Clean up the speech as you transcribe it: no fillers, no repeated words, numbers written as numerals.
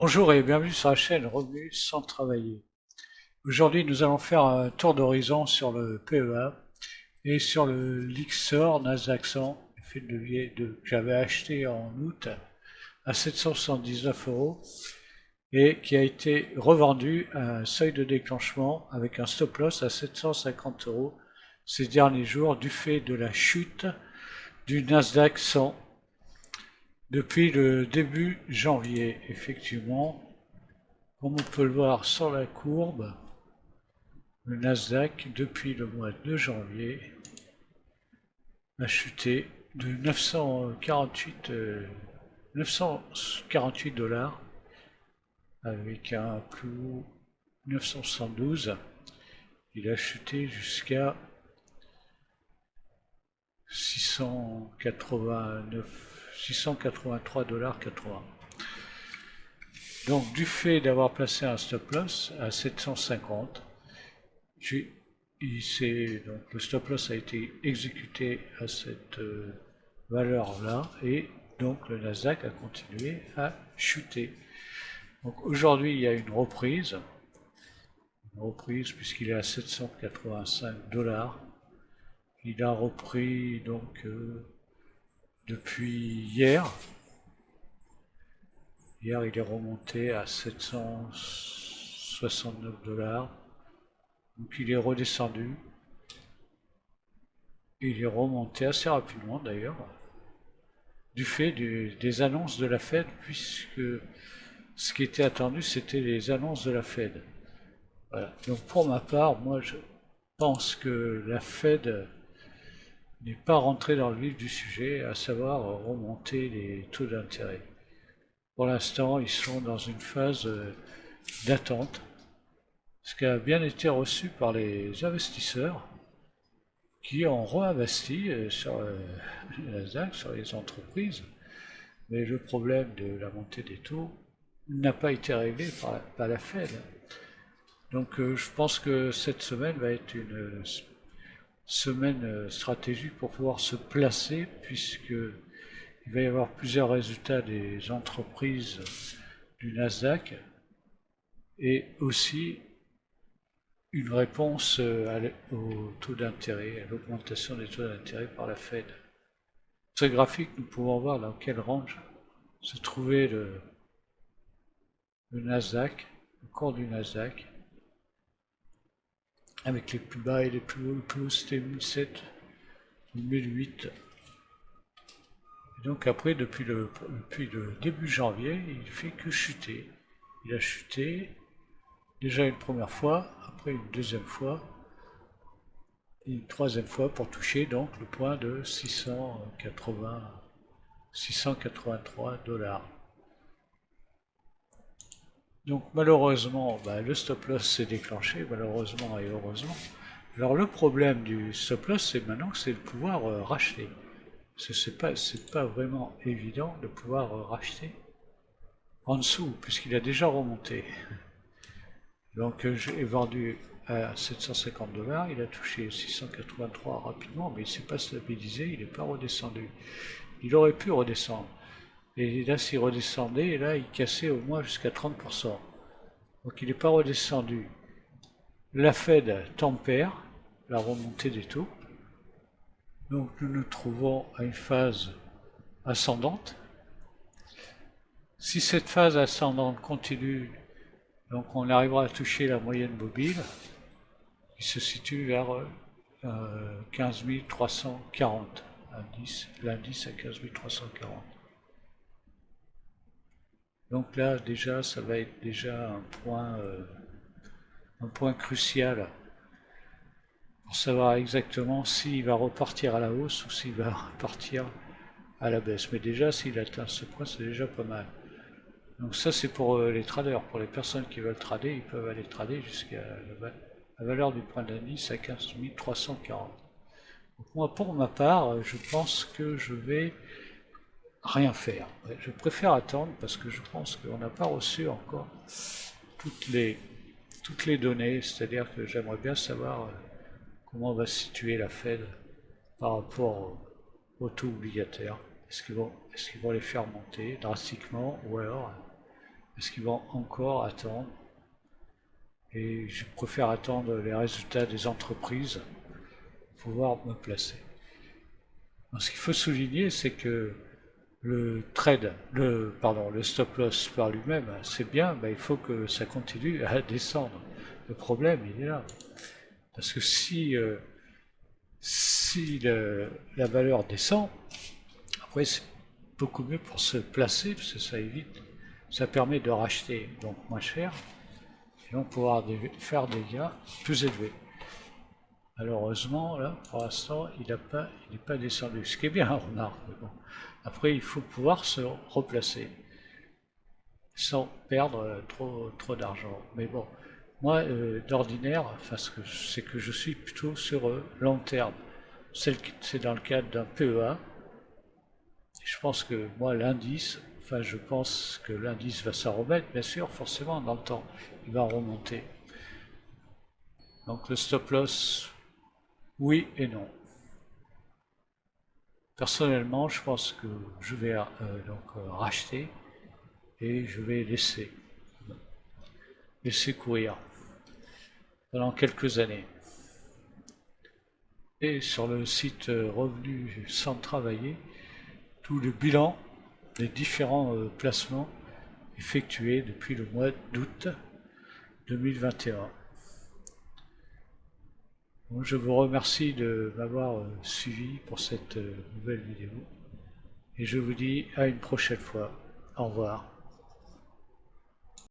Bonjour et bienvenue sur la chaîne Revenus sans travailler. Aujourd'hui, nous allons faire un tour d'horizon sur le PEA et sur le Lixor Nasdaq 100, effet de levier que j'avais acheté en août à 779 euros et qui a été revendu à un seuil de déclenchement avec un stop loss à 750 euros ces derniers jours du fait de la chute du Nasdaq 100 depuis le début janvier. Effectivement, comme on peut le voir sur la courbe, le Nasdaq, depuis le mois de janvier, a chuté de 948 dollars avec un plus haut 972. Il a chuté jusqu'à 683 dollars 80. Donc du fait d'avoir placé un stop loss à 750, donc le stop loss a été exécuté à cette valeur-là et donc le Nasdaq a continué à chuter. Donc aujourd'hui il y a une reprise puisqu'il est à 785 dollars. Il a repris donc depuis hier. Hier il est remonté à 769 dollars. Donc il est redescendu. Il est remonté assez rapidement d'ailleurs, du fait des annonces de la Fed, puisque ce qui était attendu, c'était les annonces de la Fed. Voilà. Donc pour ma part, moi je pense que la Fed n'est pas rentrée dans le vif du sujet, à savoir remonter les taux d'intérêt. Pour l'instant, ils sont dans une phase d'attente, ce qui a bien été reçu par les investisseurs qui ont réinvesti sur le Nasdaq, sur les entreprises. Mais le problème de la montée des taux n'a pas été réglé par la Fed. Donc je pense que cette semaine va être une semaine stratégique pour pouvoir se placer, puisqu'il va y avoir plusieurs résultats des entreprises du Nasdaq et aussi une réponse au taux d'intérêt, à l'augmentation des taux d'intérêt par la Fed. Sur ce graphique, nous pouvons voir dans quel range se trouvait le Nasdaq, le cours du Nasdaq, avec les plus bas et les plus hauts. Le plus haut c'était 1007 ou 1008. Et donc après, depuis le début janvier, il fait que chuter. Il a chuté déjà une première fois, après une deuxième fois, et une troisième fois pour toucher donc le point de 683 dollars. Donc malheureusement, le stop loss s'est déclenché, malheureusement et heureusement. Alors le problème du stop loss, c'est maintenant que c'est de pouvoir racheter. C'est pas vraiment évident de pouvoir racheter en dessous, puisqu'il a déjà remonté. Donc j'ai vendu à 750 dollars, il a touché 683 rapidement, mais il ne s'est pas stabilisé, il n'est pas redescendu. Il aurait pu redescendre. Et là, s'il redescendait, là, il cassait au moins jusqu'à 30%. Donc il n'est pas redescendu. La Fed tempère la remontée des taux. Donc nous nous trouvons à une phase ascendante. Si cette phase ascendante continue, donc on arrivera à toucher la moyenne mobile qui se situe vers 15 340. L'indice à 15 340. Donc là, déjà, ça va être déjà un point crucial pour savoir exactement s'il va repartir à la hausse ou s'il va repartir à la baisse. Mais déjà, s'il atteint ce point, c'est déjà pas mal. Donc ça, c'est pour les traders. Pour les personnes qui veulent trader, ils peuvent aller trader jusqu'à la valeur du point d'indice à 15 340. Donc moi, pour ma part, je pense que je vais rien faire. Je préfère attendre parce que je pense qu'on n'a pas reçu encore toutes les données, c'est-à-dire que j'aimerais bien savoir comment va se situer la Fed par rapport aux taux obligataires. Est-ce qu'ils vont les faire monter drastiquement, ou alors parce qu'ils vont encore attendre. Et je préfère attendre les résultats des entreprises pour pouvoir me placer. Alors, ce qu'il faut souligner, c'est que le trade, le stop loss par lui-même, c'est bien, mais il faut que ça continue à descendre. Le problème, il est là. Parce que si la valeur descend, après c'est beaucoup mieux pour se placer, parce que ça évite, ça permet de racheter donc moins cher, et donc pouvoir faire des gains plus élevés. Malheureusement, là, pour l'instant, il n'est pas descendu. Ce qui est bien, on remarque. Bon. Après, il faut pouvoir se replacer sans perdre trop d'argent. Mais bon, moi, d'ordinaire, c'est que je suis plutôt sur long terme. C'est dans le cadre d'un PEA. Je pense que moi, je pense que l'indice va s'en remettre, bien sûr, forcément, dans le temps. Il va remonter. Donc le stop loss, oui et non. Personnellement, je pense que je vais racheter et je vais laisser courir pendant quelques années. Et sur le site Revenu sans travailler, tout le bilan des différents placements effectués depuis le mois d'août 2021. Donc, je vous remercie de m'avoir suivi pour cette nouvelle vidéo et je vous dis à une prochaine fois. Au revoir.